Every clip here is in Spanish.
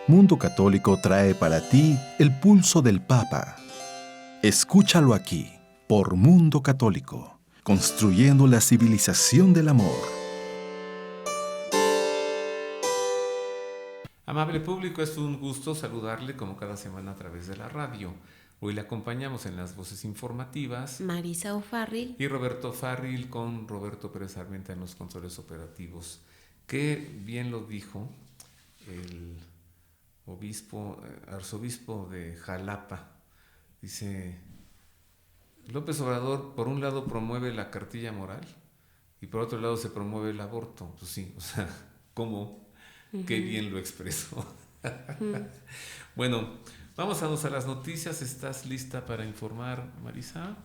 Mundo Católico trae para ti el pulso del Papa. Escúchalo aquí, por Mundo Católico, construyendo la civilización del amor. Amable público, es un gusto saludarle como cada semana a través de la radio. Hoy le acompañamos en las voces informativas Marisa O'Farrill y Roberto Farril con Roberto Pérez Armenta en los controles operativos. Qué bien lo dijo el arzobispo de Jalapa. Dice, López Obrador por un lado promueve la cartilla moral y por otro lado se promueve el aborto. Pues sí, o sea, ¿cómo? Qué bien lo expresó. Bueno, vamos a las noticias. ¿Estás lista para informar, Marisa?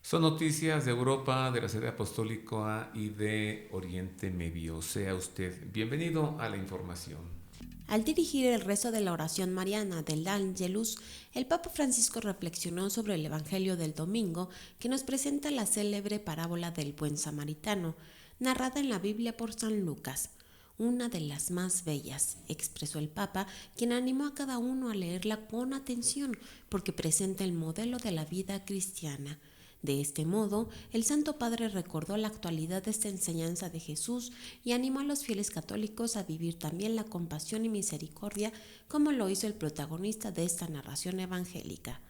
Son noticias de Europa, de la Sede Apostólica y de Oriente Medio. Sea usted bienvenido a la información. Al dirigir el rezo de la oración mariana del Ángelus, el Papa Francisco reflexionó sobre el Evangelio del domingo que nos presenta la célebre parábola del buen samaritano, narrada en la Biblia por San Lucas. Una de las más bellas, expresó el Papa, quien animó a cada uno a leerla con atención porque presenta el modelo de la vida cristiana. De este modo, el Santo Padre recordó la actualidad de esta enseñanza de Jesús y animó a los fieles católicos a vivir también la compasión y misericordia como lo hizo el protagonista de esta narración evangélica.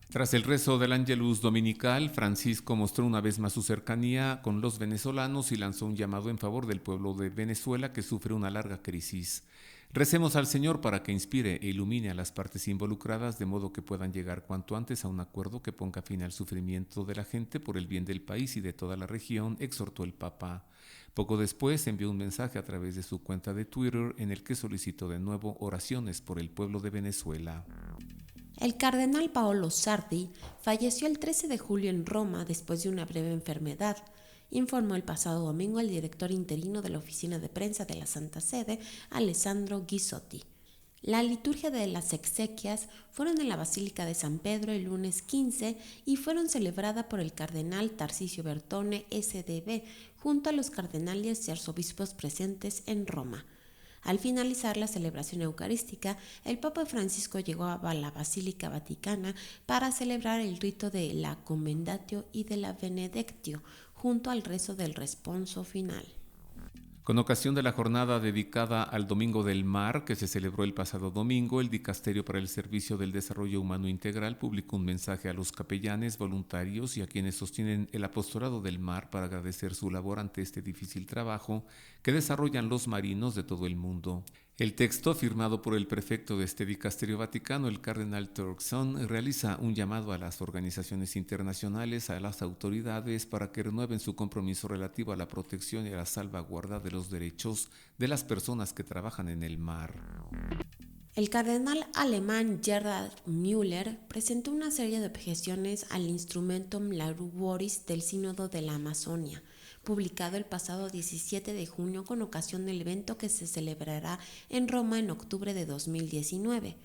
Tras el rezo del Ángelus dominical, Francisco mostró una vez más su cercanía con los venezolanos y lanzó un llamado en favor del pueblo de Venezuela que sufre una larga crisis. Recemos al Señor para que inspire e ilumine a las partes involucradas de modo que puedan llegar cuanto antes a un acuerdo que ponga fin al sufrimiento de la gente por el bien del país y de toda la región, exhortó el Papa. Poco después envió un mensaje a través de su cuenta de Twitter en el que solicitó de nuevo oraciones por el pueblo de Venezuela. El cardenal Paolo Sardi falleció el 13 de julio en Roma después de una breve enfermedad, informó el pasado domingo el director interino de la oficina de prensa de la Santa Sede, Alessandro Ghisotti. La liturgia de las exequias fueron en la Basílica de San Pedro el lunes 15 y fueron celebradas por el cardenal Tarcisio Bertone, SDB, junto a los cardenales y arzobispos presentes en Roma. Al finalizar la celebración eucarística, el Papa Francisco llegó a la Basílica Vaticana para celebrar el rito de la Commendatio y de la Benedictio, junto al rezo del responso final. Con ocasión de la jornada dedicada al Domingo del Mar, que se celebró el pasado domingo, el Dicasterio para el Servicio del Desarrollo Humano Integral publicó un mensaje a los capellanes, voluntarios y a quienes sostienen el apostolado del mar para agradecer su labor ante este difícil trabajo que desarrollan los marinos de todo el mundo. El texto, firmado por el prefecto de este dicasterio vaticano, el cardenal Turkson, realiza un llamado a las organizaciones internacionales, a las autoridades, para que renueven su compromiso relativo a la protección y a la salvaguarda de los derechos de las personas que trabajan en el mar. El cardenal alemán Gerhard Müller presentó una serie de objeciones al Instrumentum Laboris del Sínodo de la Amazonia, publicado el pasado 17 de junio con ocasión del evento que se celebrará en Roma en octubre de 2019.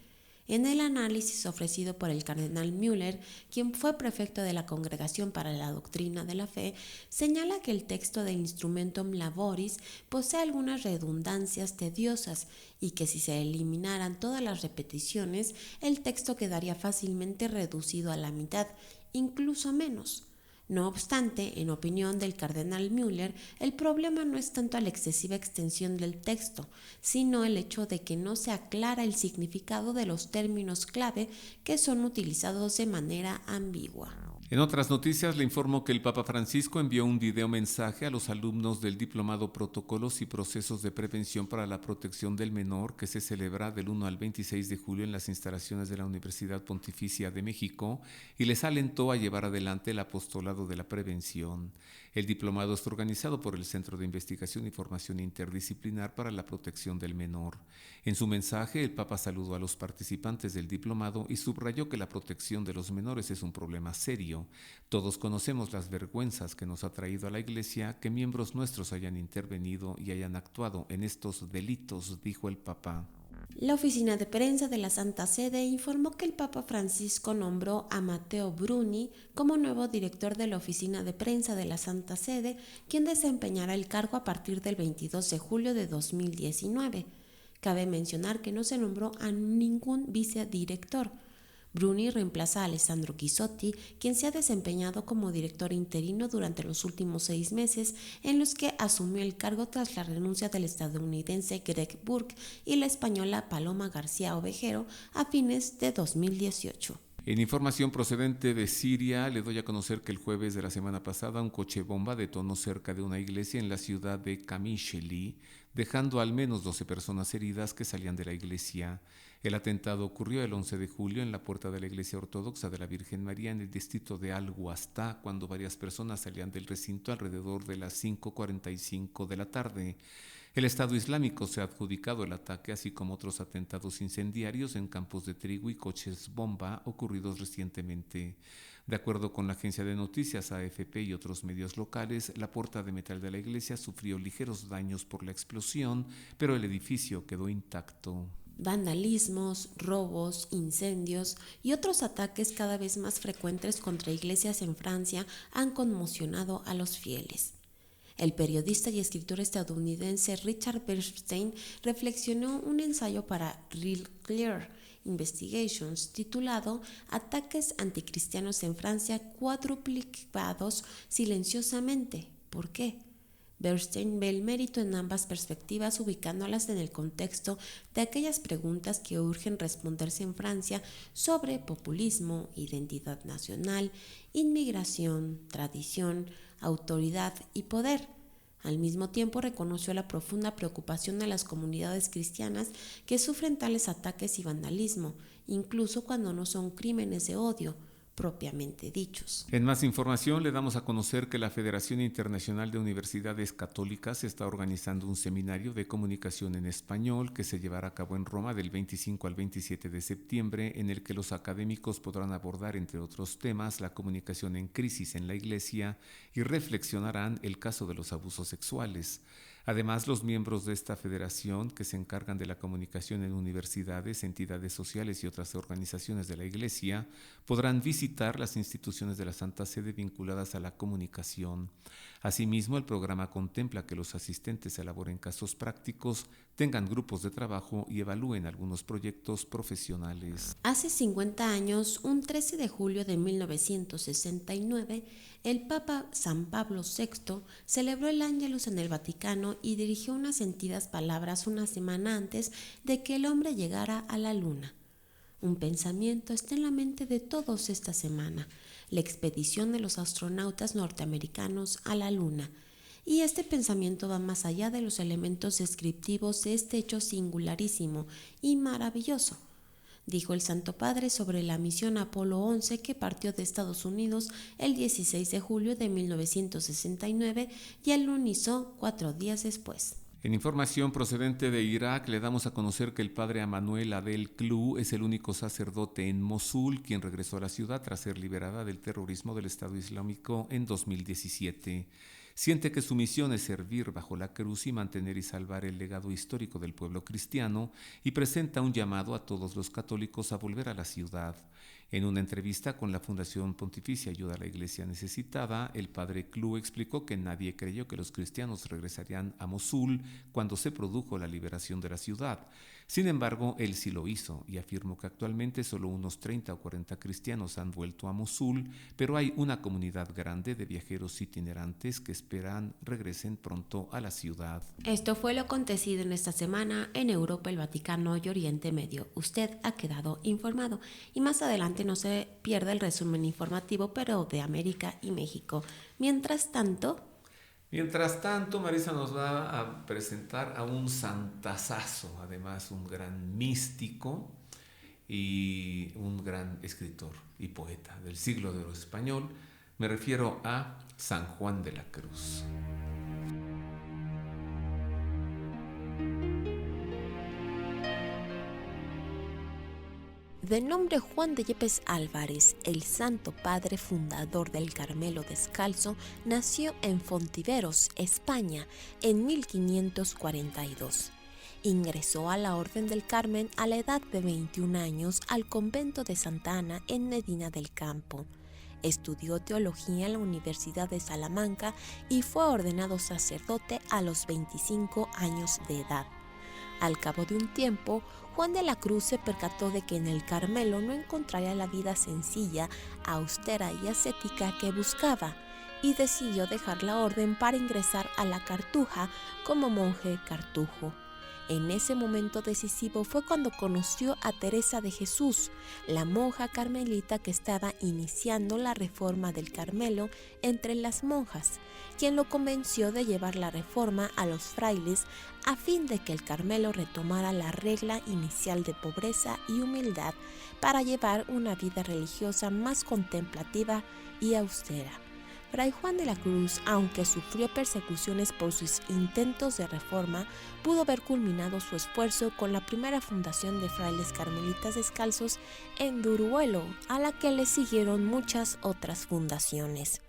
En el análisis ofrecido por el cardenal Müller, quien fue prefecto de la Congregación para la Doctrina de la Fe, señala que el texto del Instrumentum Laboris posee algunas redundancias tediosas y que si se eliminaran todas las repeticiones, el texto quedaría fácilmente reducido a la mitad, incluso menos. No obstante, en opinión del cardenal Müller, el problema no es tanto la excesiva extensión del texto, sino el hecho de que no se aclara el significado de los términos clave que son utilizados de manera ambigua. En otras noticias le informo que el Papa Francisco envió un video mensaje a los alumnos del diplomado Protocolos y Procesos de Prevención para la Protección del Menor que se celebra del 1 al 26 de julio en las instalaciones de la Universidad Pontificia de México y les alentó a llevar adelante el apostolado de la prevención. El diplomado está organizado por el Centro de Investigación y Formación Interdisciplinar para la Protección del Menor. En su mensaje, el Papa saludó a los participantes del diplomado y subrayó que la protección de los menores es un problema serio. Todos conocemos las vergüenzas que nos ha traído a la Iglesia que miembros nuestros hayan intervenido y hayan actuado en estos delitos, dijo el Papa. La oficina de prensa de la Santa Sede informó que el Papa Francisco nombró a Matteo Bruni como nuevo director de la oficina de prensa de la Santa Sede, quien desempeñará el cargo a partir del 22 de julio de 2019. Cabe mencionar que no se nombró a ningún vicedirector. Bruni reemplaza a Alessandro Ghisotti, quien se ha desempeñado como director interino durante los últimos 6 meses, en los que asumió el cargo tras la renuncia del estadounidense Greg Burke y la española Paloma García Ovejero a fines de 2018. En información procedente de Siria, le doy a conocer que el jueves de la semana pasada un coche bomba detonó cerca de una iglesia en la ciudad de Kamishli, dejando al menos 12 personas heridas que salían de la iglesia. El atentado ocurrió el 11 de julio en la puerta de la iglesia ortodoxa de la Virgen María en el distrito de Al-Wasta, cuando varias personas salían del recinto alrededor de las 5:45 de la tarde. El Estado Islámico se ha adjudicado el ataque, así como otros atentados incendiarios en campos de trigo y coches bomba ocurridos recientemente. De acuerdo con la agencia de noticias AFP y otros medios locales, la puerta de metal de la iglesia sufrió ligeros daños por la explosión, pero el edificio quedó intacto. Vandalismos, robos, incendios y otros ataques cada vez más frecuentes contra iglesias en Francia han conmocionado a los fieles. El periodista y escritor estadounidense Richard Bernstein reflexionó un ensayo para Real Clear Investigations titulado Ataques anticristianos en Francia cuadruplicados silenciosamente. ¿Por qué? Bernstein ve el mérito en ambas perspectivas, ubicándolas en el contexto de aquellas preguntas que urgen responderse en Francia sobre populismo, identidad nacional, inmigración, tradición, autoridad y poder. Al mismo tiempo reconoció la profunda preocupación de las comunidades cristianas que sufren tales ataques y vandalismo, incluso cuando no son crímenes de odio propiamente dichos. En más información le damos a conocer que la Federación Internacional de Universidades Católicas está organizando un seminario de comunicación en español que se llevará a cabo en Roma del 25 al 27 de septiembre, en el que los académicos podrán abordar, entre otros temas, la comunicación en crisis en la Iglesia y reflexionarán el caso de los abusos sexuales. Además, los miembros de esta federación, que se encargan de la comunicación en universidades, entidades sociales y otras organizaciones de la Iglesia, podrán visitar las instituciones de la Santa Sede vinculadas a la comunicación. Asimismo, el programa contempla que los asistentes elaboren casos prácticos, tengan grupos de trabajo y evalúen algunos proyectos profesionales. Hace 50 años, un 13 de julio de 1969, el Papa San Pablo VI celebró el Ángelus en el Vaticano y dirigió unas sentidas palabras una semana antes de que el hombre llegara a la luna. Un pensamiento está en la mente de todos esta semana: la expedición de los astronautas norteamericanos a la luna. Y este pensamiento va más allá de los elementos descriptivos de este hecho singularísimo y maravilloso, dijo el Santo Padre sobre la misión Apolo 11 que partió de Estados Unidos el 16 de julio de 1969 y alunizó 4 días después. En información procedente de Irak, le damos a conocer que el padre Emanuel Adel Klu es el único sacerdote en Mosul quien regresó a la ciudad tras ser liberada del terrorismo del Estado Islámico en 2017. Siente que su misión es servir bajo la cruz y mantener y salvar el legado histórico del pueblo cristiano, y presenta un llamado a todos los católicos a volver a la ciudad. En una entrevista con la Fundación Pontificia Ayuda a la Iglesia Necesitada, el padre Klu explicó que nadie creyó que los cristianos regresarían a Mosul cuando se produjo la liberación de la ciudad. Sin embargo, él sí lo hizo y afirmó que actualmente solo unos 30 o 40 cristianos han vuelto a Mosul, pero hay una comunidad grande de viajeros itinerantes que esperan regresen pronto a la ciudad. Esto fue lo acontecido en esta semana en Europa, el Vaticano y Oriente Medio. Usted ha quedado informado y más adelante no se pierda el resumen informativo, pero de América y México. Mientras tanto, Marisa nos va a presentar a un santazazo, además un gran místico y un gran escritor y poeta del siglo de oro español. Me refiero a San Juan de la Cruz. de nombre Juan de Yepes Álvarez, el Santo Padre fundador del Carmelo Descalzo, nació en Fontiveros, España, en 1542. Ingresó a la Orden del Carmen a la edad de 21 años al convento de Santa Ana en Medina del Campo. Estudió teología en la Universidad de Salamanca y fue ordenado sacerdote a los 25 años de edad. Al cabo de un tiempo, Juan de la Cruz se percató de que en el Carmelo no encontraría la vida sencilla, austera y ascética que buscaba, y decidió dejar la orden para ingresar a la Cartuja como monje cartujo. En ese momento decisivo fue cuando conoció a Teresa de Jesús, la monja carmelita que estaba iniciando la reforma del Carmelo entre las monjas, quien lo convenció de llevar la reforma a los frailes a fin de que el Carmelo retomara la regla inicial de pobreza y humildad para llevar una vida religiosa más contemplativa y austera. Fray Juan de la Cruz, aunque sufrió persecuciones por sus intentos de reforma, pudo ver culminado su esfuerzo con la primera fundación de frailes carmelitas descalzos en Duruelo, a la que le siguieron muchas otras fundaciones.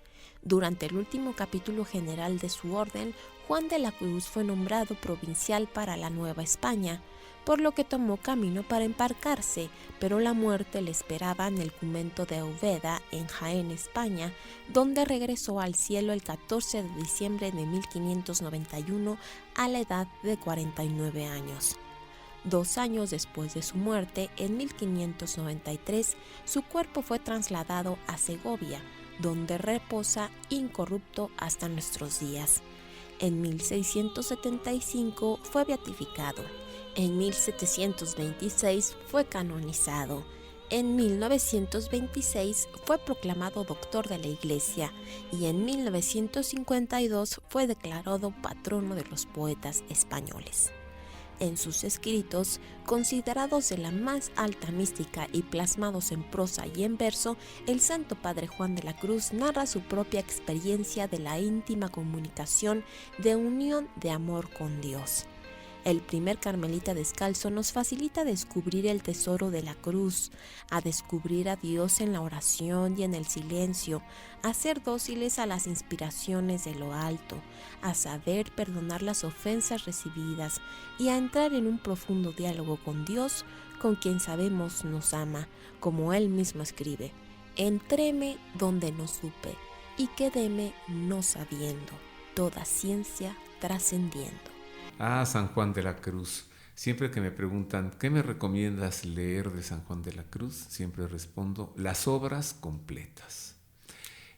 Durante el último capítulo general de su orden, Juan de la Cruz fue nombrado provincial para la Nueva España, por lo que tomó camino para embarcarse, pero la muerte le esperaba en el convento de Úbeda, en Jaén, España, donde regresó al cielo el 14 de diciembre de 1591 a la edad de 49 años. 2 años después de su muerte, en 1593, su cuerpo fue trasladado a Segovia, donde reposa incorrupto hasta nuestros días. En 1675 fue beatificado. En 1726 fue canonizado. En 1926 fue proclamado doctor de la Iglesia y en 1952 fue declarado patrono de los poetas españoles. En sus escritos, considerados de la más alta mística y plasmados en prosa y en verso, el Santo Padre Juan de la Cruz narra su propia experiencia de la íntima comunicación de unión de amor con Dios. El primer carmelita descalzo nos facilita descubrir el tesoro de la cruz, a descubrir a Dios en la oración y en el silencio, a ser dóciles a las inspiraciones de lo alto, a saber perdonar las ofensas recibidas y a entrar en un profundo diálogo con Dios, con quien sabemos nos ama, como Él mismo escribe: «Entréme donde no supe y quedéme no sabiendo, toda ciencia trascendiendo». San Juan de la Cruz. Siempre que me preguntan, ¿qué me recomiendas leer de San Juan de la Cruz? Siempre respondo, las obras completas.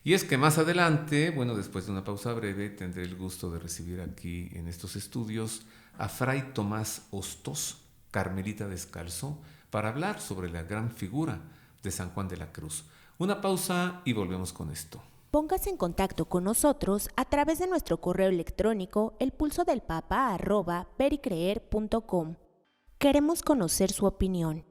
Y es que más adelante, después de una pausa breve, tendré el gusto de recibir aquí en estos estudios a Fray Tomás Hostos, carmelita descalzo, para hablar sobre la gran figura de San Juan de la Cruz. Una pausa y volvemos con esto. Póngase en contacto con nosotros a través de nuestro correo electrónico elpulsodelpapa@vericreer.com. Queremos conocer su opinión.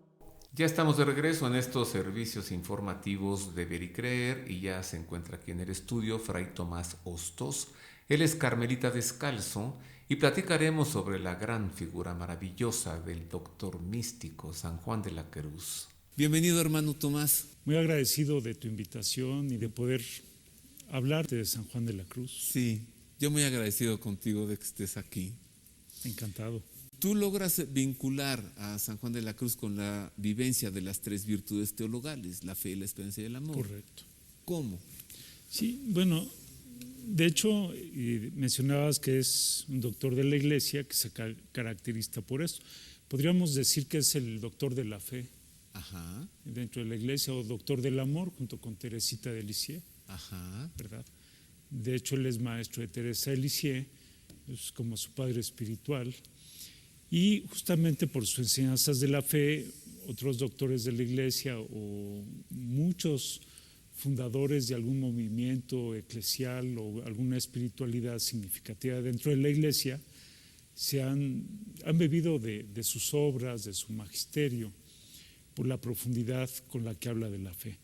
Ya estamos de regreso en estos servicios informativos de Ver y Creer y ya se encuentra aquí en el estudio Fray Tomás Hostos. Él es carmelita descalzo y platicaremos sobre la gran figura maravillosa del doctor místico San Juan de la Cruz. Bienvenido, hermano Tomás. Muy agradecido de tu invitación y de poder hablarte de San Juan de la Cruz. Sí, yo muy agradecido contigo de que estés aquí. Encantado. Tú logras vincular a San Juan de la Cruz con la vivencia de las 3 virtudes teologales, la fe, la esperanza y el amor. Correcto. ¿Cómo? Sí, de hecho, mencionabas que es un doctor de la Iglesia que se caracteriza por eso. Podríamos decir que es el doctor de la fe. Ajá. Dentro de la Iglesia, o doctor del amor, junto con Teresita de Lisieux. Ajá. ¿Verdad? De hecho, él es maestro de Teresa de Lisieux, es como su padre espiritual, y justamente por sus enseñanzas de la fe, otros doctores de la Iglesia o muchos fundadores de algún movimiento eclesial o alguna espiritualidad significativa dentro de la Iglesia han bebido de sus obras, de su magisterio, por la profundidad con la que habla de la fe.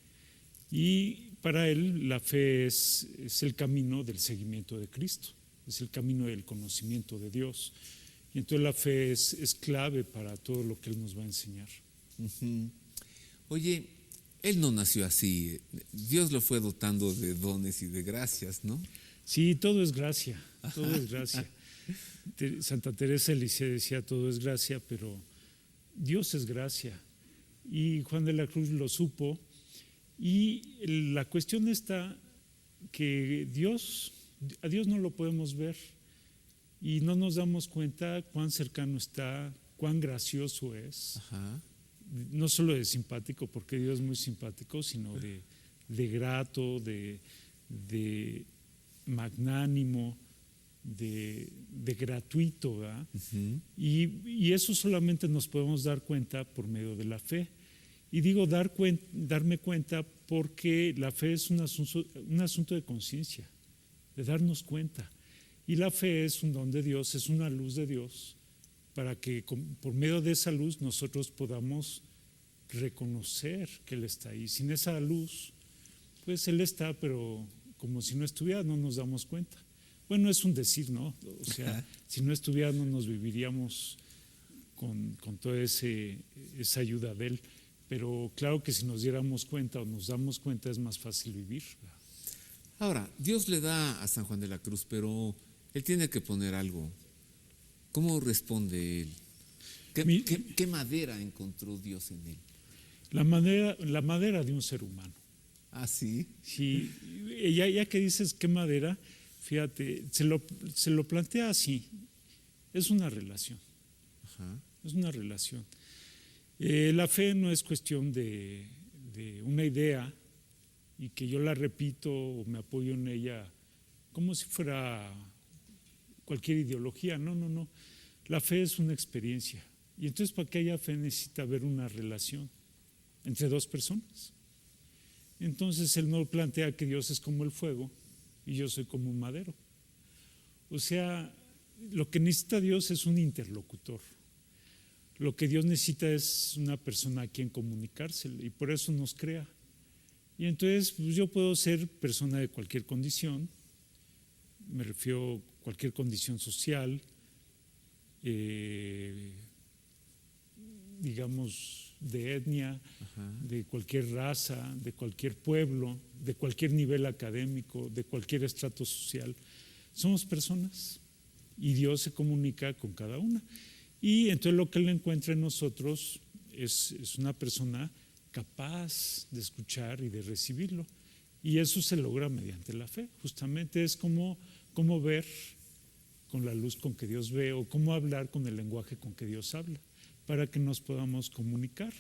Y para él la fe es el camino del seguimiento de Cristo, es el camino del conocimiento de Dios. Y entonces la fe es clave para todo lo que Él nos va a enseñar. Uh-huh. Oye, Él no nació así, Dios lo fue dotando de dones y de gracias, ¿no? Sí, todo es gracia, todo es gracia. Santa Teresa de Lisieux decía todo es gracia, pero Dios es gracia. Y Juan de la Cruz lo supo. Y la cuestión está que a Dios no lo podemos ver y no nos damos cuenta cuán cercano está, cuán gracioso es, Ajá. no solo de simpático, porque Dios es muy simpático, sino de grato, de magnánimo, de gratuito, ¿verdad? Uh-huh. Y eso solamente nos podemos dar cuenta por medio de la fe. Y digo darme cuenta porque la fe es un asunto de conciencia, de darnos cuenta. Y la fe es un don de Dios, es una luz de Dios, para que por medio de esa luz nosotros podamos reconocer que Él está ahí. Sin esa luz, pues Él está, pero como si no estuviera, no nos damos cuenta. Bueno, es un decir, ¿no? O sea, si no estuviera, no nos viviríamos con toda esa ayuda de Él. Pero claro que si nos diéramos cuenta o nos damos cuenta, es más fácil vivir. Ahora, Dios le da a San Juan de la Cruz, pero él tiene que poner algo. ¿Cómo responde él? ¿Qué madera encontró Dios en él? La madera de un ser humano. Ah, sí. Sí, ya que dices qué madera, fíjate, se lo plantea así. Es una relación. Ajá. Es una relación. La fe no es cuestión de una idea y que yo la repito o me apoyo en ella como si fuera cualquier ideología. No, no, no. La fe es una experiencia. Y entonces para que haya fe necesita haber una relación entre dos personas. Entonces él no plantea que Dios es como el fuego y yo soy como un madero. O sea, lo que necesita Dios es un interlocutor. Lo que Dios necesita es una persona a quien comunicárselo y por eso nos crea. Y entonces pues, yo puedo ser persona de cualquier condición, me refiero a cualquier condición social, digamos de etnia, Ajá. de cualquier raza, de cualquier pueblo, de cualquier nivel académico, de cualquier estrato social. Somos personas y Dios se comunica con cada una. Y entonces lo que Él encuentra en nosotros es una persona capaz de escuchar y de recibirlo. Y eso se logra mediante la fe. Justamente es como ver con la luz con que Dios ve o cómo hablar con el lenguaje con que Dios habla, para que nos podamos comunicar.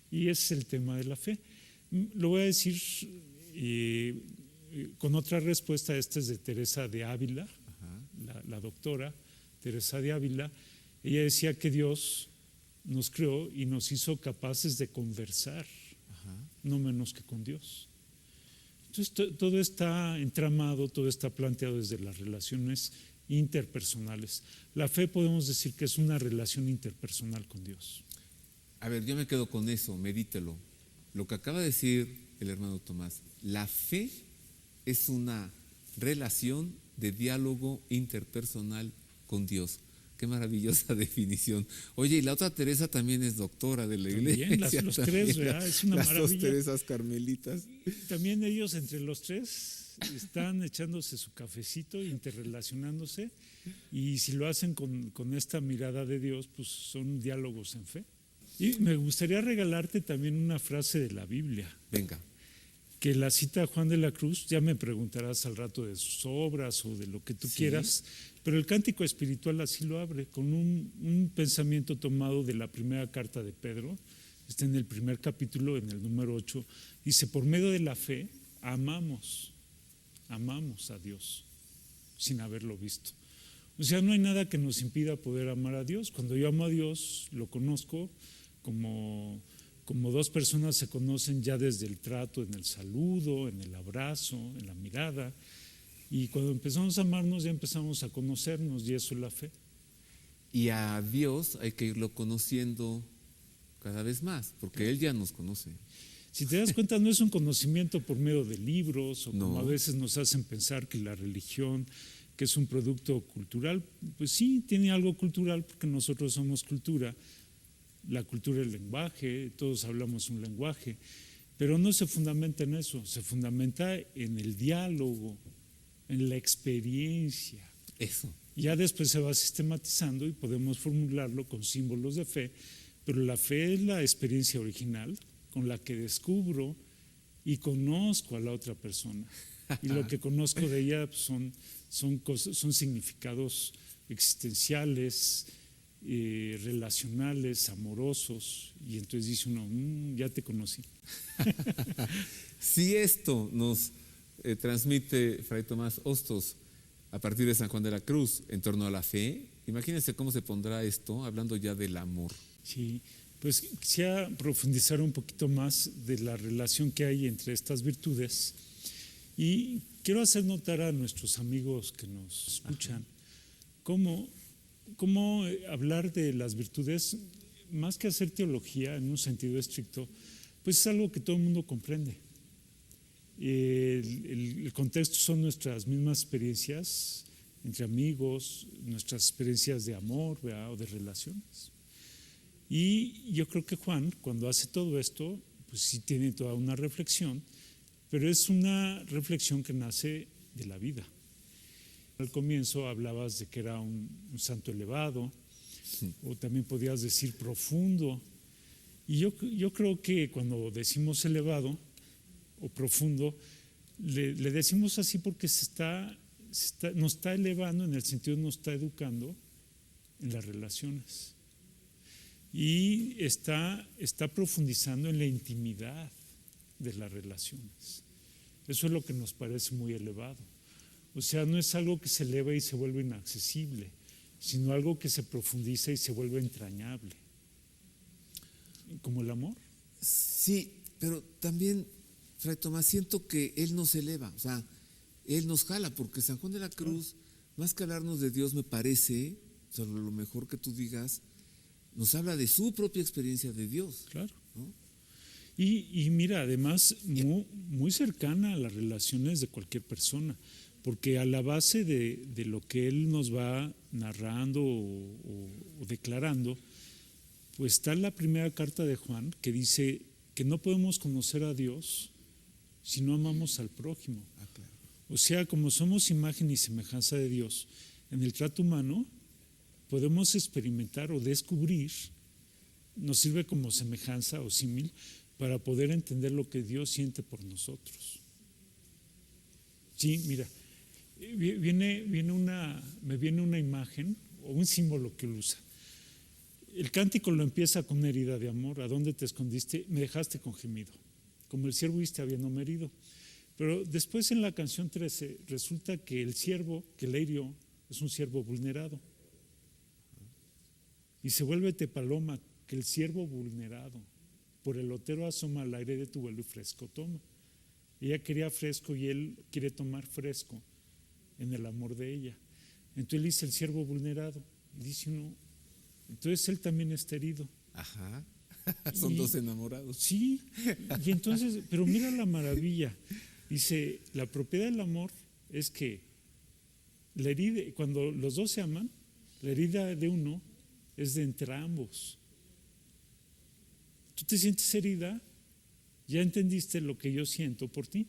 Y ese es el tema de la fe. Lo voy a decir con otra respuesta. Esta es de Teresa de Ávila, la doctora Teresa de Ávila. Ella decía que Dios nos creó y nos hizo capaces de conversar, no menos que con Dios. Entonces todo está entramado, todo está planteado desde las relaciones interpersonales. La fe podemos decir que es una relación interpersonal con Dios. A ver, yo me quedo con eso, medítelo. Lo que acaba de decir el hermano Tomás, la fe es una relación de diálogo interpersonal con Dios. Qué maravillosa definición. Oye, y la otra Teresa también es doctora de la iglesia. Los tres, ¿verdad? Es una maravilla. Las dos Teresas carmelitas. También ellos, entre los tres, están echándose su cafecito, interrelacionándose, y si lo hacen con esta mirada de Dios, pues son diálogos en fe. Y me gustaría regalarte también una frase de la Biblia. Venga. Que la cita Juan de la Cruz, ya me preguntarás al rato de sus obras o de lo que tú quieras, pero el Cántico Espiritual así lo abre, con un pensamiento tomado de la primera carta de Pedro. Está en el primer capítulo, en el número 8, dice: por medio de la fe amamos a Dios sin haberlo visto. O sea, no hay nada que nos impida poder amar a Dios. Cuando yo amo a Dios, lo conozco como dos personas se conocen ya desde el trato, en el saludo, en el abrazo, en la mirada. Y cuando empezamos a amarnos, ya empezamos a conocernos, y eso es la fe. Y a Dios hay que irlo conociendo cada vez más, porque Él ya nos conoce. Si te das cuenta, no es un conocimiento por medio de libros, o No. como a veces nos hacen pensar que la religión, que es un producto cultural, pues sí, tiene algo cultural, porque nosotros somos cultura. La cultura del lenguaje, todos hablamos un lenguaje, pero no se fundamenta en eso, se fundamenta en el diálogo, en la experiencia. Eso. Ya después se va sistematizando y podemos formularlo con símbolos de fe, pero la fe es la experiencia original con la que descubro y conozco a la otra persona. Y lo que conozco de ella son significados existenciales, relacionales, amorosos, y entonces dice uno, ya te conocí. Si esto nos transmite Fray Tomás Hostos a partir de San Juan de la Cruz en torno a la fe, imagínense cómo se pondrá esto hablando ya del amor. Sí, pues quisiera profundizar un poquito más de la relación que hay entre estas virtudes y quiero hacer notar a nuestros amigos que nos escuchan cómo hablar de las virtudes, más que hacer teología en un sentido estricto, pues es algo que todo el mundo comprende. El contexto son nuestras mismas experiencias entre amigos, nuestras experiencias de amor, ¿verdad? O de relaciones. Y yo creo que Juan, cuando hace todo esto, pues sí tiene toda una reflexión, pero es una reflexión que nace de la vida. Al comienzo hablabas de que era un santo elevado, o también podías decir profundo. Y yo creo que cuando decimos elevado o profundo, le decimos así porque nos está elevando en el sentido de nos está educando en las relaciones. Y está profundizando en la intimidad de las relaciones. Eso es lo que nos parece muy elevado. O sea, no es algo que se eleva y se vuelve inaccesible, sino algo que se profundiza y se vuelve entrañable. ¿Como el amor? Sí, pero también, Fray Tomás, siento que Él nos eleva, o sea, Él nos jala, porque San Juan de la Cruz, más que hablarnos de Dios, me parece, o sea, lo mejor que tú digas, nos habla de su propia experiencia de Dios. Claro. ¿No? Y mira, además, muy cercana a las relaciones de cualquier persona, porque a la base de lo que Él nos va narrando o declarando, pues está la primera carta de Juan que dice que no podemos conocer a Dios si no amamos al prójimo. Claro. O sea, como somos imagen y semejanza de Dios, en el trato humano podemos experimentar o descubrir, nos sirve como semejanza o símil para poder entender lo que Dios siente por nosotros. Sí, mira, me viene una imagen o un símbolo que él usa. El cántico lo empieza con una herida de amor. ¿A dónde te escondiste? Me dejaste con gemido. Como el siervo oíste habiéndome herido. Pero después en la canción 13 resulta que el siervo que le hirió es un siervo vulnerado. Y se vuélvete paloma, que el siervo vulnerado por el otero asoma al aire de tu vuelo y fresco toma. Ella quería fresco y él quiere tomar fresco en el amor de ella. Entonces él dice el siervo vulnerado. Y dice uno, entonces él también está herido. Ajá. Son dos enamorados. Sí, y entonces, pero mira la maravilla. Dice, la propiedad del amor es que la herida, cuando los dos se aman, la herida de uno es de entre ambos. Tú te sientes herida, ya entendiste lo que yo siento por ti.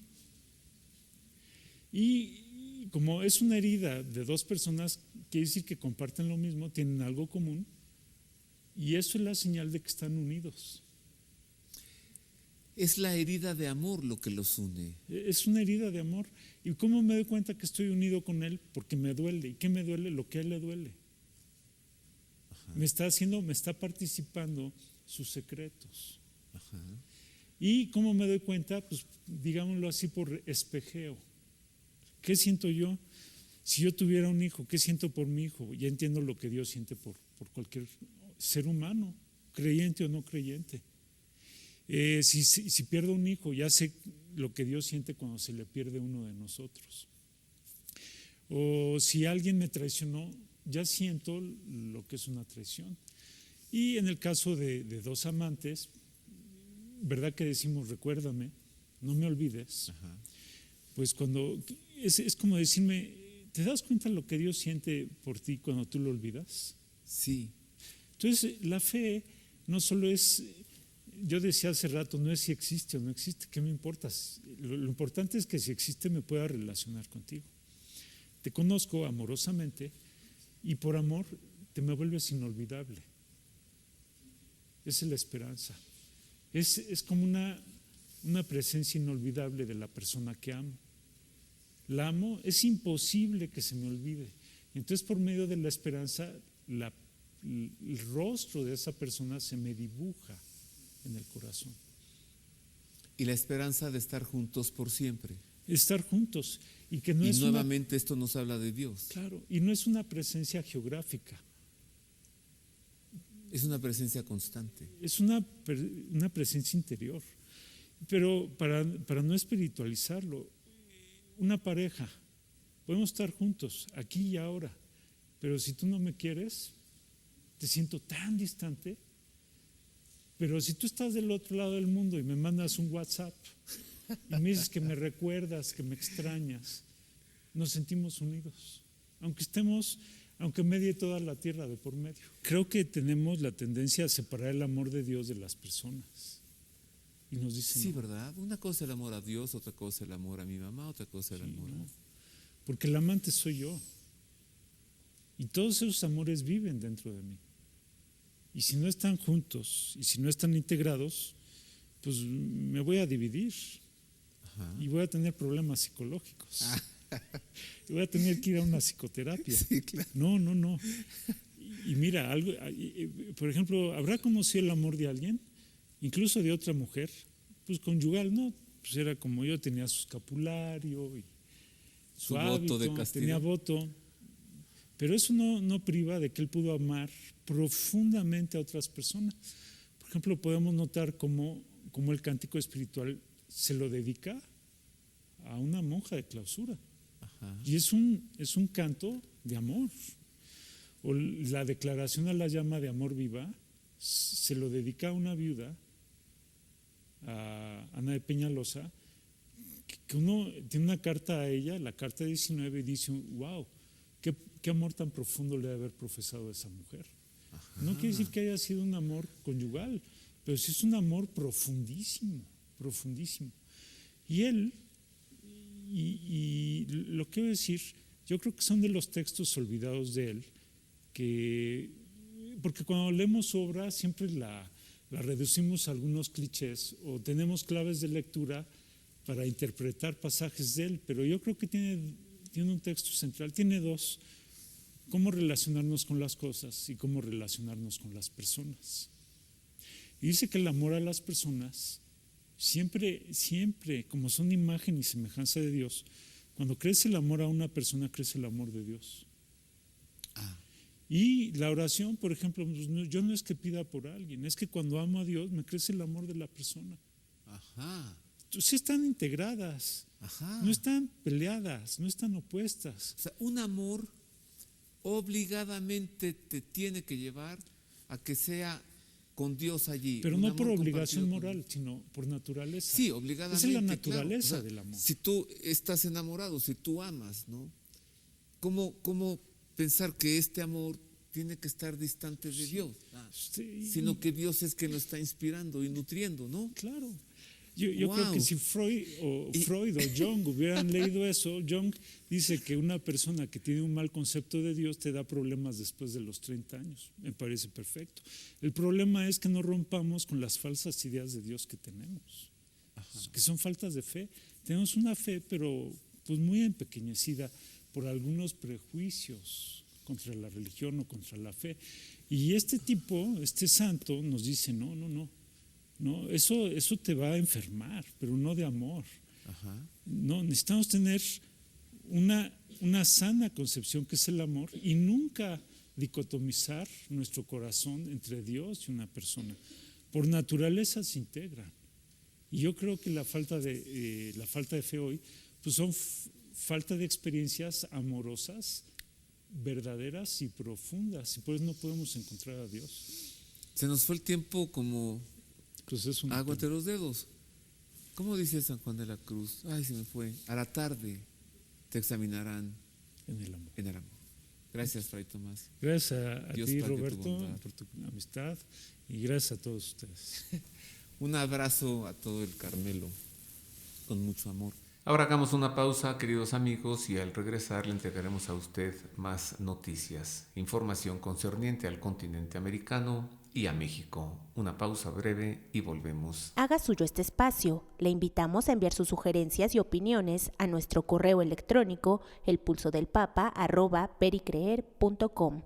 Y como es una herida de dos personas, quiere decir que comparten lo mismo, tienen algo común, y eso es la señal de que están unidos. Es la herida de amor lo que los une. Es una herida de amor. ¿Y cómo me doy cuenta que estoy unido con él? Porque me duele. ¿Y qué me duele? Lo que a él le duele. Ajá. Me está participando sus secretos. Ajá. ¿Y cómo me doy cuenta? Pues digámoslo así, por espejeo. ¿Qué siento yo? Si yo tuviera un hijo, ¿qué siento por mi hijo? Ya entiendo lo que Dios siente por cualquier ser humano, creyente o no creyente. Si pierdo un hijo, ya sé lo que Dios siente cuando se le pierde uno de nosotros. O si alguien me traicionó, ya siento lo que es una traición. Y en el caso de dos amantes, ¿verdad que decimos recuérdame, no me olvides? Ajá. Pues cuando es como decirme, ¿te das cuenta de lo que Dios siente por ti cuando tú lo olvidas? Sí. Entonces la fe no solo es, yo decía hace rato, no es si existe o no existe, ¿qué me importa? Lo importante es que si existe me pueda relacionar contigo. Te conozco amorosamente y por amor te me vuelves inolvidable. Esa es la esperanza. Es como una presencia inolvidable de la persona que amo. La amo, es imposible que se me olvide. Entonces por medio de la esperanza la el rostro de esa persona se me dibuja en el corazón. Y la esperanza de estar juntos por siempre. Estar juntos. Y que no y es nuevamente esto nos habla de Dios. Claro, y no es una presencia geográfica. Es una presencia constante. Es una presencia interior. Pero para no espiritualizarlo, una pareja, podemos estar juntos, aquí y ahora, pero si tú no me quieres, te siento tan distante. Pero si tú estás del otro lado del mundo y me mandas un WhatsApp y me dices que me recuerdas, que me extrañas, nos sentimos unidos, aunque medie toda la tierra de por medio. Creo que tenemos la tendencia a separar el amor de Dios de las personas. Y nos dicen, sí, no, ¿verdad? Una cosa es el amor a Dios, otra cosa es el amor a mi mamá, otra cosa es el amor no, porque el amante soy yo. Y todos esos amores viven dentro de mí. Y si no están juntos, y si no están integrados, pues me voy a dividir. Ajá. Y voy a tener problemas psicológicos. Y voy a tener que ir a una psicoterapia. Sí, claro. No. Y mira, por ejemplo, ¿habrá conocido el amor de alguien? Incluso de otra mujer, pues conyugal, ¿no? Pues era como yo, tenía su escapulario y su hábito, voto de castidad. tenía voto. Pero eso no priva de que él pudo amar profundamente a otras personas. Por ejemplo, podemos notar cómo el cántico espiritual se lo dedica a una monja de clausura. Ajá. Y es un canto de amor. O la declaración a la llama de amor viva se lo dedica a una viuda, a Ana de Peñalosa, que uno tiene una carta a ella, la carta 19, y dice, wow, qué amor tan profundo le debe haber profesado a esa mujer. Ajá. No quiere decir que haya sido un amor conyugal, pero sí es un amor profundísimo. Y él, y lo que voy a decir, yo creo que son de los textos olvidados de él, porque cuando leemos su obra siempre la reducimos a algunos clichés o tenemos claves de lectura para interpretar pasajes de él, pero yo creo que tiene un texto central, tiene dos: cómo relacionarnos con las cosas y cómo relacionarnos con las personas. Y dice que el amor a las personas siempre, como son imagen y semejanza de Dios, cuando crece el amor a una persona, crece el amor de Dios. Y la oración, por ejemplo, yo no es que pida por alguien, es que cuando amo a Dios me crece el amor de la persona. Ajá. Entonces están integradas, Ajá. no están peleadas, no están opuestas. O sea, un amor obligadamente te tiene que llevar a que sea con Dios allí. Pero no por obligación moral, sino por naturaleza. Sí, obligadamente. Esa es la naturaleza, claro. O sea, del amor. Si tú estás enamorado, si tú amas, ¿no? ¿Cómo pensar que este amor tiene que estar distante de Dios? Sí, sino que Dios es que lo está inspirando y nutriendo, ¿no? Claro. Yo creo que si Freud o Jung hubieran leído eso, Jung dice que una persona que tiene un mal concepto de Dios te da problemas después de los 30 años. Me parece perfecto. El problema es que no rompamos con las falsas ideas de Dios que tenemos, que son faltas de fe. Tenemos una fe, pero pues muy empequeñecida por algunos prejuicios contra la religión o contra la fe. Y este santo nos dice, no, eso te va a enfermar, pero no de amor. Ajá. No, necesitamos tener una sana concepción que es el amor y nunca dicotomizar nuestro corazón entre Dios y una persona. Por naturaleza se integran. Y yo creo que la falta de fe hoy pues son falta de experiencias amorosas, verdaderas y profundas, y por eso no podemos encontrar a Dios. Se nos fue el tiempo como Pues es agua entre los dedos. ¿Cómo dice San Juan de la Cruz? Ay, se me fue. A la tarde te examinarán en el amor. En el amor. Gracias, Fray Tomás. Gracias a Dios ti, pague tu Roberto, bondad. por tu amistad, y gracias a todos ustedes. Un abrazo a todo el Carmelo, con mucho amor. Ahora hagamos una pausa, queridos amigos, y al regresar le entregaremos a usted más noticias, información concerniente al continente americano y a México. Una pausa breve y volvemos. Haga suyo este espacio. Le invitamos a enviar sus sugerencias y opiniones a nuestro correo electrónico elpulsodelpapa@pericreer.com.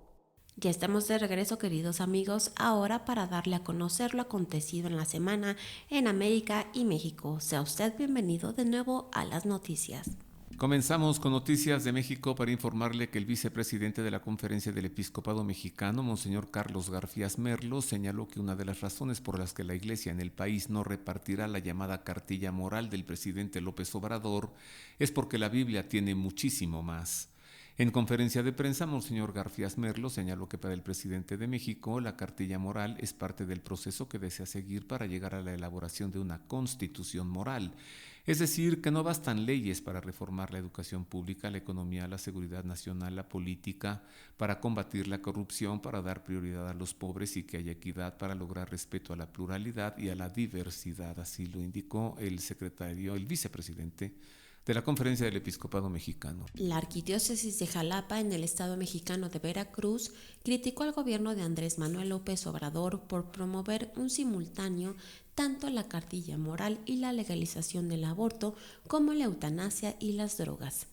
Ya estamos de regreso, queridos amigos, ahora para darle a conocer lo acontecido en la semana en América y México. Sea usted bienvenido de nuevo a las noticias. Comenzamos con noticias de México para informarle que el vicepresidente de la Conferencia del Episcopado Mexicano, Monseñor Carlos Garfías Merlo, señaló que una de las razones por las que la Iglesia en el país no repartirá la llamada cartilla moral del presidente López Obrador es porque la Biblia tiene muchísimo más. En conferencia de prensa, Monseñor Garfías Merlo señaló que para el presidente de México la cartilla moral es parte del proceso que desea seguir para llegar a la elaboración de una constitución moral. Es decir, que no bastan leyes para reformar la educación pública, la economía, la seguridad nacional, la política, para combatir la corrupción, para dar prioridad a los pobres y que haya equidad, para lograr respeto a la pluralidad y a la diversidad. Así lo indicó el vicepresidente de la Conferencia del Episcopado Mexicano. La Arquidiócesis de Jalapa, en el estado mexicano de Veracruz, criticó al gobierno de Andrés Manuel López Obrador por promover un simultáneo tanto la cartilla moral y la legalización del aborto como la eutanasia y las drogas.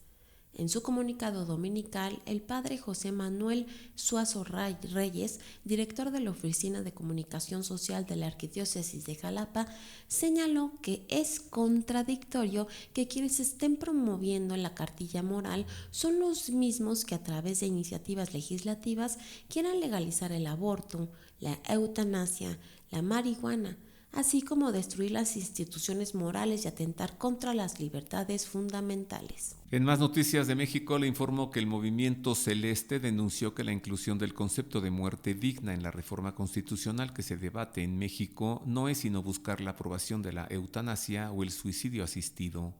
En su comunicado dominical, el padre José Manuel Suazo Reyes, director de la Oficina de Comunicación Social de la Arquidiócesis de Jalapa, señaló que es contradictorio que quienes estén promoviendo la cartilla moral son los mismos que a través de iniciativas legislativas quieran legalizar el aborto, la eutanasia, la marihuana, así como destruir las instituciones morales y atentar contra las libertades fundamentales. En más noticias de México, le informó que el Movimiento Celeste denunció que la inclusión del concepto de muerte digna en la reforma constitucional que se debate en México no es sino buscar la aprobación de la eutanasia o el suicidio asistido.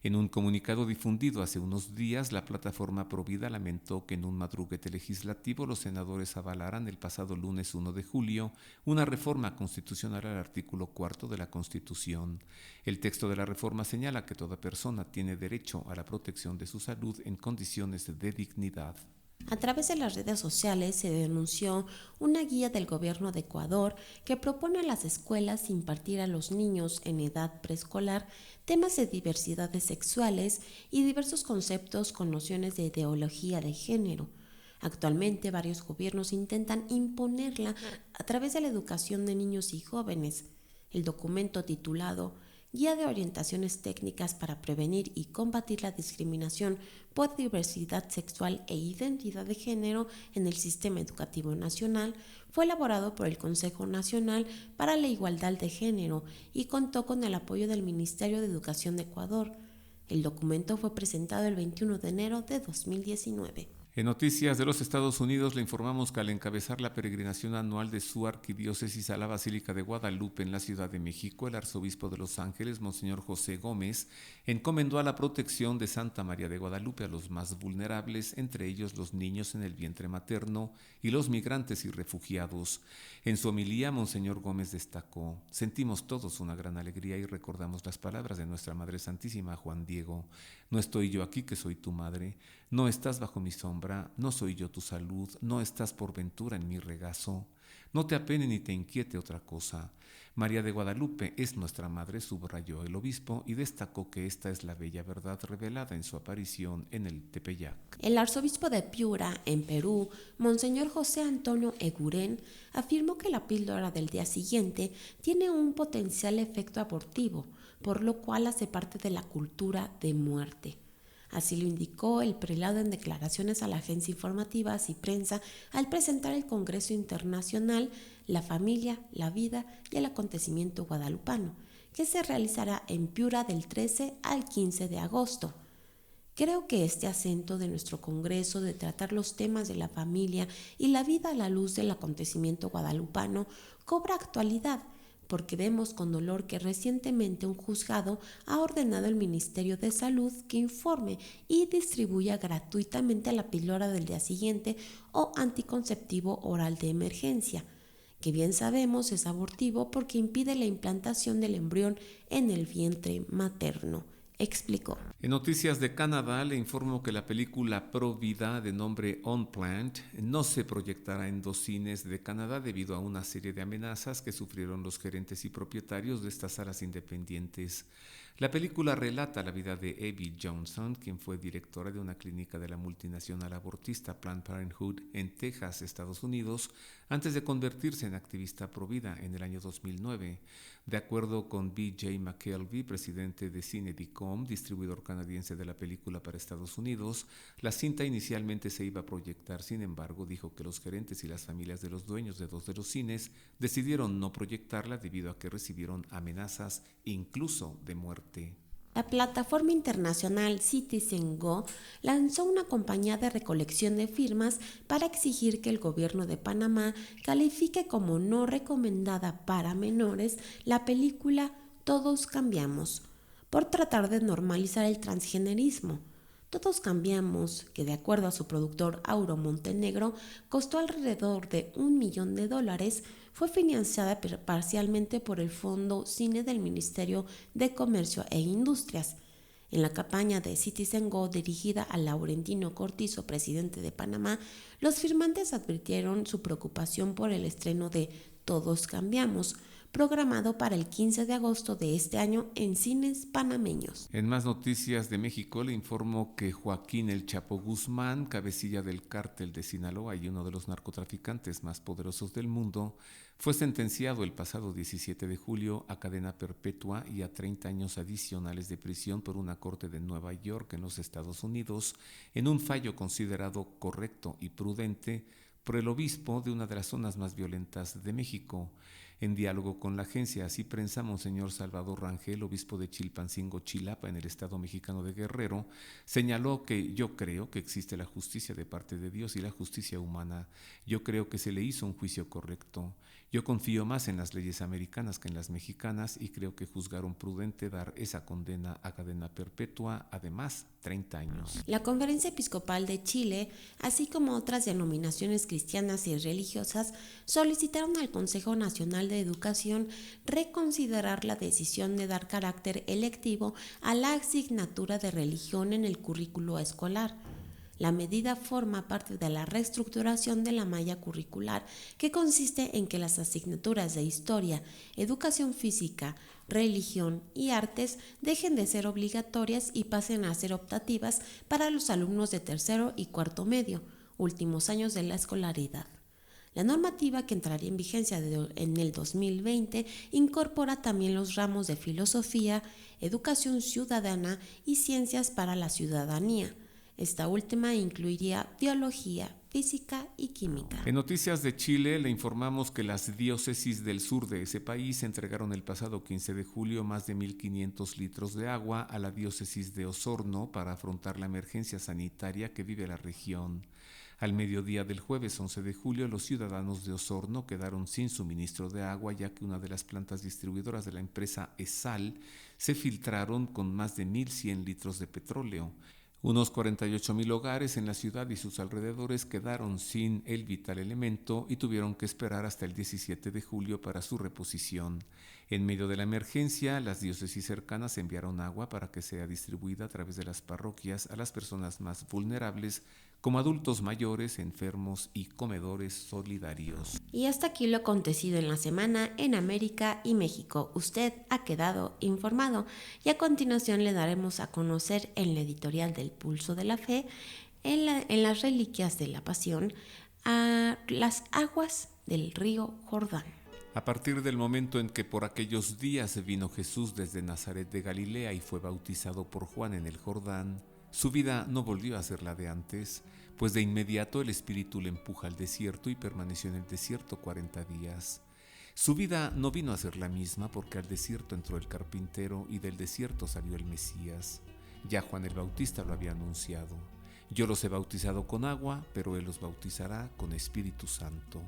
En un comunicado difundido hace unos días, la plataforma Provida lamentó que en un madruguete legislativo los senadores avalaran el pasado lunes 1 de julio una reforma constitucional al artículo 4 de la Constitución. El texto de la reforma señala que toda persona tiene derecho a la protección de su salud en condiciones de dignidad. A través de las redes sociales se denunció una guía del gobierno de Ecuador que propone a las escuelas impartir a los niños en edad preescolar temas de diversidades sexuales y diversos conceptos con nociones de ideología de género. Actualmente varios gobiernos intentan imponerla a través de la educación de niños y jóvenes. El documento titulado Guía de orientaciones técnicas para prevenir y combatir la discriminación por diversidad sexual e identidad de género en el Sistema Educativo Nacional fue elaborado por el Consejo Nacional para la Igualdad de Género y contó con el apoyo del Ministerio de Educación de Ecuador. El documento fue presentado el 21 de enero de 2019. En noticias de los Estados Unidos le informamos que al encabezar la peregrinación anual de su arquidiócesis a la Basílica de Guadalupe en la Ciudad de México, el arzobispo de Los Ángeles, Monseñor José Gómez, encomendó a la protección de Santa María de Guadalupe a los más vulnerables, entre ellos los niños en el vientre materno y los migrantes y refugiados. En su homilía, Monseñor Gómez destacó: sentimos todos una gran alegría y recordamos las palabras de nuestra Madre Santísima, Juan Diego: no estoy yo aquí que soy tu madre, no estás bajo mi sombra, no soy yo tu salud, no estás por ventura en mi regazo. No te apene ni te inquiete otra cosa. María de Guadalupe es nuestra madre, subrayó el obispo, y destacó que esta es la bella verdad revelada en su aparición en el Tepeyac. El arzobispo de Piura, en Perú, Monseñor José Antonio Eguren, afirmó que la píldora del día siguiente tiene un potencial efecto abortivo, por lo cual hace parte de la cultura de muerte. Así lo indicó el prelado en declaraciones a la agencia informativa Así Prensa al presentar el Congreso Internacional La Familia, la Vida y el Acontecimiento Guadalupano, que se realizará en Piura del 13 al 15 de agosto. Creo que este acento de nuestro Congreso de tratar los temas de la familia y la vida a la luz del acontecimiento guadalupano cobra actualidad, porque vemos con dolor que recientemente un juzgado ha ordenado al Ministerio de Salud que informe y distribuya gratuitamente la píldora del día siguiente o anticonceptivo oral de emergencia, que bien sabemos es abortivo porque impide la implantación del embrión en el vientre materno, explicó. En noticias de Canadá le informo que la película Pro Vida de nombre On Plant no se proyectará en 2 cines de Canadá debido a una serie de amenazas que sufrieron los gerentes y propietarios de estas salas independientes. La película relata la vida de Abby Johnson, quien fue directora de una clínica de la multinacional abortista Planned Parenthood en Texas, Estados Unidos, antes de convertirse en activista provida en el año 2009. De acuerdo con B.J. McKelvey, presidente de Cinedicom, distribuidor canadiense de la película para Estados Unidos, la cinta inicialmente se iba a proyectar, sin embargo, dijo que los gerentes y las familias de los dueños de 2 de los cines decidieron no proyectarla debido a que recibieron amenazas, incluso de muerte. La plataforma internacional Citizen Go lanzó una campaña de recolección de firmas para exigir que el gobierno de Panamá califique como no recomendada para menores la película Todos Cambiamos, por tratar de normalizar el transgenerismo. Todos Cambiamos, que de acuerdo a su productor Auro Montenegro costó alrededor de $1 millón, fue financiada parcialmente por el Fondo Cine del Ministerio de Comercio e Industrias. En la campaña de Citizen Go dirigida a Laurentino Cortizo, presidente de Panamá, los firmantes advirtieron su preocupación por el estreno de Todos Cambiamos, programado para el 15 de agosto de este año en cines panameños. En más noticias de México, le informo que Joaquín El Chapo Guzmán, cabecilla del cártel de Sinaloa y uno de los narcotraficantes más poderosos del mundo, fue sentenciado el pasado 17 de julio a cadena perpetua y a 30 años adicionales de prisión por una corte de Nueva York en los Estados Unidos, en un fallo considerado correcto y prudente por el obispo de una de las zonas más violentas de México. En diálogo con la agencia Así Prensa, Monseñor Salvador Rangel, obispo de Chilpancingo, Chilapa, en el estado mexicano de Guerrero, señaló que yo creo que existe la justicia de parte de Dios y la justicia humana. Yo creo que se le hizo un juicio correcto. Yo confío más en las leyes americanas que en las mexicanas y creo que juzgaron prudente dar esa condena a cadena perpetua, además 30 años. La Conferencia Episcopal de Chile, así como otras denominaciones cristianas y religiosas, solicitaron al Consejo Nacional de Educación reconsiderar la decisión de dar carácter electivo a la asignatura de religión en el currículo escolar. La medida forma parte de la reestructuración de la malla curricular, que consiste en que las asignaturas de historia, educación física, religión y artes dejen de ser obligatorias y pasen a ser optativas para los alumnos de tercero y cuarto medio, últimos años de la escolaridad. La normativa, que entraría en vigencia en el 2020, incorpora también los ramos de filosofía, educación ciudadana y ciencias para la ciudadanía. Esta última incluiría biología, física y química. En noticias de Chile le informamos que las diócesis del sur de ese país entregaron el pasado 15 de julio más de 1.500 litros de agua a la diócesis de Osorno para afrontar la emergencia sanitaria que vive la región. Al mediodía del jueves 11 de julio, los ciudadanos de Osorno quedaron sin suministro de agua, ya que una de las plantas distribuidoras de la empresa ESAL se filtraron con más de 1.100 litros de petróleo. Unos 48.000 hogares en la ciudad y sus alrededores quedaron sin el vital elemento y tuvieron que esperar hasta el 17 de julio para su reposición. En medio de la emergencia, las diócesis cercanas enviaron agua para que sea distribuida a través de las parroquias a las personas más vulnerables, como adultos mayores, enfermos y comedores solidarios. Y hasta aquí lo acontecido en la semana en América y México. Usted ha quedado informado y a continuación le daremos a conocer en la editorial del Pulso de la Fe, en las reliquias de la Pasión, a las aguas del río Jordán. A partir del momento en que por aquellos días vino Jesús desde Nazaret de Galilea y fue bautizado por Juan en el Jordán, su vida no volvió a ser la de antes, pues de inmediato el Espíritu le empuja al desierto y permaneció en el desierto 40 días. Su vida no vino a ser la misma porque al desierto entró el carpintero y del desierto salió el Mesías. Ya Juan el Bautista lo había anunciado. Yo los he bautizado con agua, pero él los bautizará con Espíritu Santo.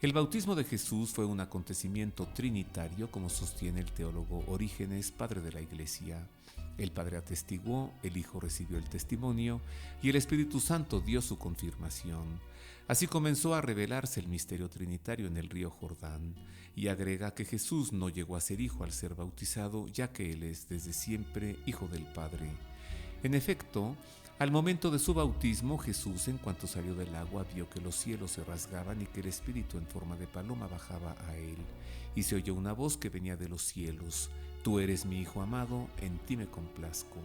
El bautismo de Jesús fue un acontecimiento trinitario, como sostiene el teólogo Orígenes, padre de la Iglesia. El Padre atestiguó, el Hijo recibió el testimonio y el Espíritu Santo dio su confirmación. Así comenzó a revelarse el misterio trinitario en el río Jordán, y agrega que Jesús no llegó a ser hijo al ser bautizado, ya que él es desde siempre hijo del Padre. En efecto, al momento de su bautismo, Jesús, en cuanto salió del agua, vio que los cielos se rasgaban y que el Espíritu en forma de paloma bajaba a él, y se oyó una voz que venía de los cielos: Tú eres mi Hijo amado, en ti me complazco.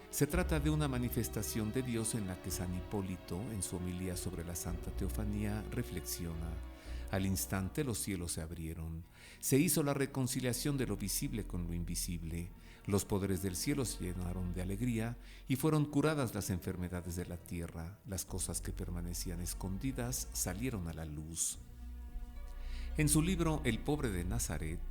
Se trata de una manifestación de Dios en la que San Hipólito, en su homilía sobre la Santa Teofanía, reflexiona: al instante los cielos se abrieron, se hizo la reconciliación de lo visible con lo invisible, los poderes del cielo se llenaron de alegría y fueron curadas las enfermedades de la tierra, las cosas que permanecían escondidas salieron a la luz. En su libro El pobre de Nazaret,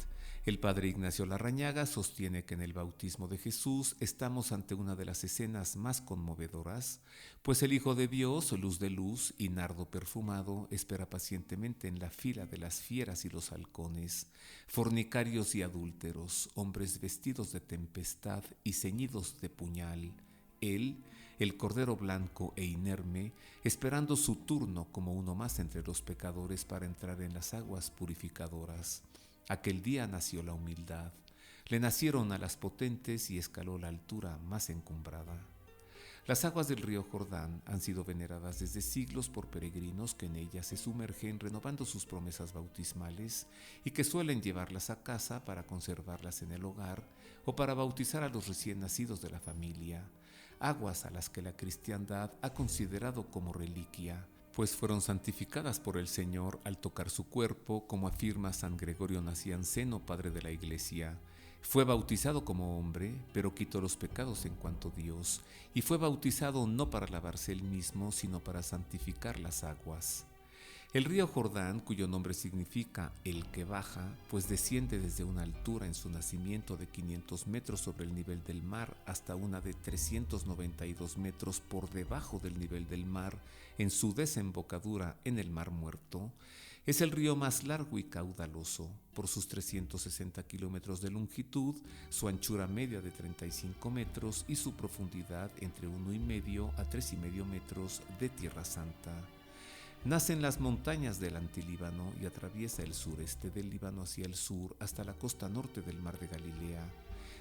el padre Ignacio Larrañaga sostiene que en el bautismo de Jesús estamos ante una de las escenas más conmovedoras, pues el Hijo de Dios, luz de luz y nardo perfumado, espera pacientemente en la fila de las fieras y los halcones, fornicarios y adúlteros, hombres vestidos de tempestad y ceñidos de puñal. Él, el Cordero blanco e inerme, esperando su turno como uno más entre los pecadores para entrar en las aguas purificadoras. Aquel día nació la humildad, le nacieron a las potentes y escaló la altura más encumbrada. Las aguas del río Jordán han sido veneradas desde siglos por peregrinos que en ellas se sumergen renovando sus promesas bautismales y que suelen llevarlas a casa para conservarlas en el hogar o para bautizar a los recién nacidos de la familia, aguas a las que la cristiandad ha considerado como reliquia, pues fueron santificadas por el Señor al tocar su cuerpo, como afirma San Gregorio Nacianceno, padre de la Iglesia. Fue bautizado como hombre, pero quitó los pecados en cuanto Dios, y fue bautizado no para lavarse él mismo, sino para santificar las aguas. El río Jordán, cuyo nombre significa el que baja, pues desciende desde una altura en su nacimiento de 500 metros sobre el nivel del mar hasta una de 392 metros por debajo del nivel del mar en su desembocadura en el Mar Muerto, es el río más largo y caudaloso, por sus 360 kilómetros de longitud, su anchura media de 35 metros y su profundidad entre 1,5 a 3,5 metros de Tierra Santa. Nace en las montañas del Antilíbano y atraviesa el sureste del Líbano hacia el sur hasta la costa norte del Mar de Galilea.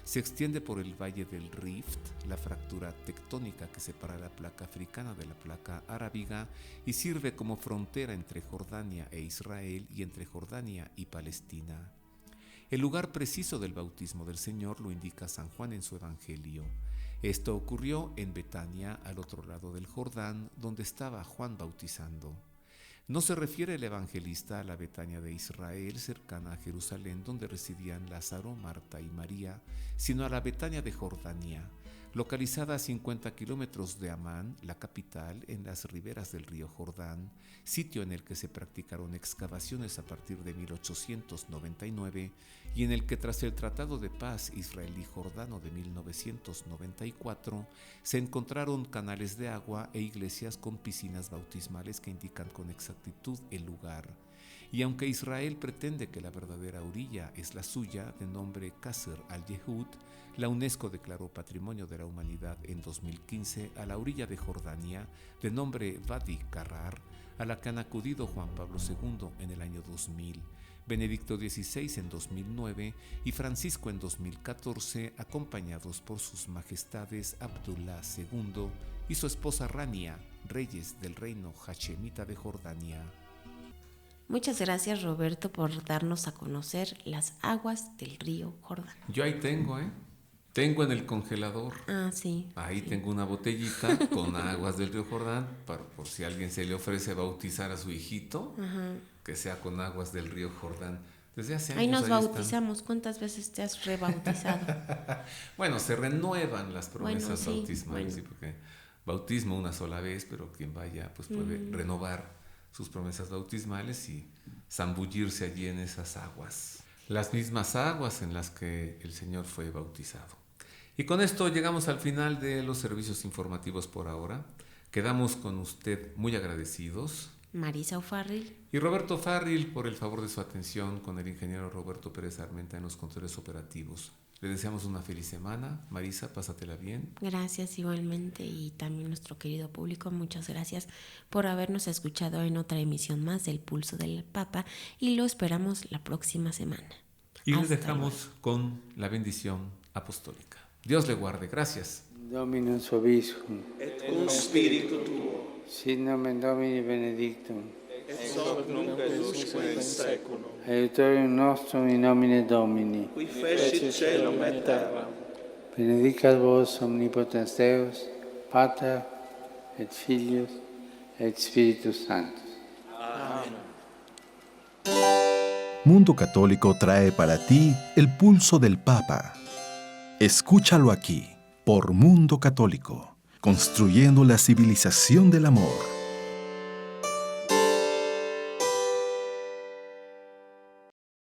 Se extiende por el valle del Rift, la fractura tectónica que separa la placa africana de la placa arábiga, y sirve como frontera entre Jordania e Israel y entre Jordania y Palestina. El lugar preciso del bautismo del Señor lo indica San Juan en su Evangelio. Esto ocurrió en Betania, al otro lado del Jordán, donde estaba Juan bautizando. No se refiere el evangelista a la Betania de Israel, cercana a Jerusalén, donde residían Lázaro, Marta y María, sino a la Betania de Jordania, localizada a 50 kilómetros de Amán, la capital, en las riberas del río Jordán, sitio en el que se practicaron excavaciones a partir de 1899 y en el que tras el Tratado de Paz israelí-jordano de 1994 se encontraron canales de agua e iglesias con piscinas bautismales que indican con exactitud el lugar. Y aunque Israel pretende que la verdadera orilla es la suya, de nombre Qasr al-Yehud, la UNESCO declaró Patrimonio de la Humanidad en 2015 a la orilla de Jordania, de nombre Wadi Qarrar, a la que han acudido Juan Pablo II en el año 2000, Benedicto XVI en 2009 y Francisco en 2014, acompañados por sus majestades Abdullah II y su esposa Rania, reyes del reino hachemita de Jordania. Muchas gracias, Roberto, por darnos a conocer las aguas del río Jordán. Yo ahí tengo, Tengo en el congelador. Ah, sí. Ahí sí. tengo una botellita con aguas del río Jordán, por si a alguien se le ofrece bautizar a su hijito, Ajá. que sea con aguas del río Jordán. Desde hace años Ahí nos ahí bautizamos. Están. ¿Cuántas veces te has rebautizado? Bueno, se renuevan las promesas bautismales, bueno. sí, porque bautismo una sola vez, pero quien vaya pues puede renovar sus promesas bautismales y zambullirse allí en esas aguas. Las mismas aguas en las que el Señor fue bautizado. Y con esto llegamos al final de los servicios informativos por ahora. Quedamos con usted muy agradecidos. Marisa O'Farrill. Y Roberto Farril por el favor de su atención con el ingeniero Roberto Pérez Armenta en los controles operativos. Le deseamos una feliz semana. Marisa, pásatela bien. Gracias igualmente, y también nuestro querido público, muchas gracias por habernos escuchado en otra emisión más del Pulso del Papa, y lo esperamos la próxima semana. Y les dejamos con la bendición apostólica. Dios le guarde. Gracias. Dominus vobiscum. Et cum spiritu tuo. Sit nomen Domini benedictum. et hoc nunc et usque in saeculum. Aiutorium nostrum in nomine Domini, Qui fecit caelum et terram. benedicat vos omnipotens Deus, Pater et Filius et Spiritus Sanctus. Amén. Mundo Católico trae para ti el pulso del Papa. Escúchalo aquí, por Mundo Católico, construyendo la civilización del amor.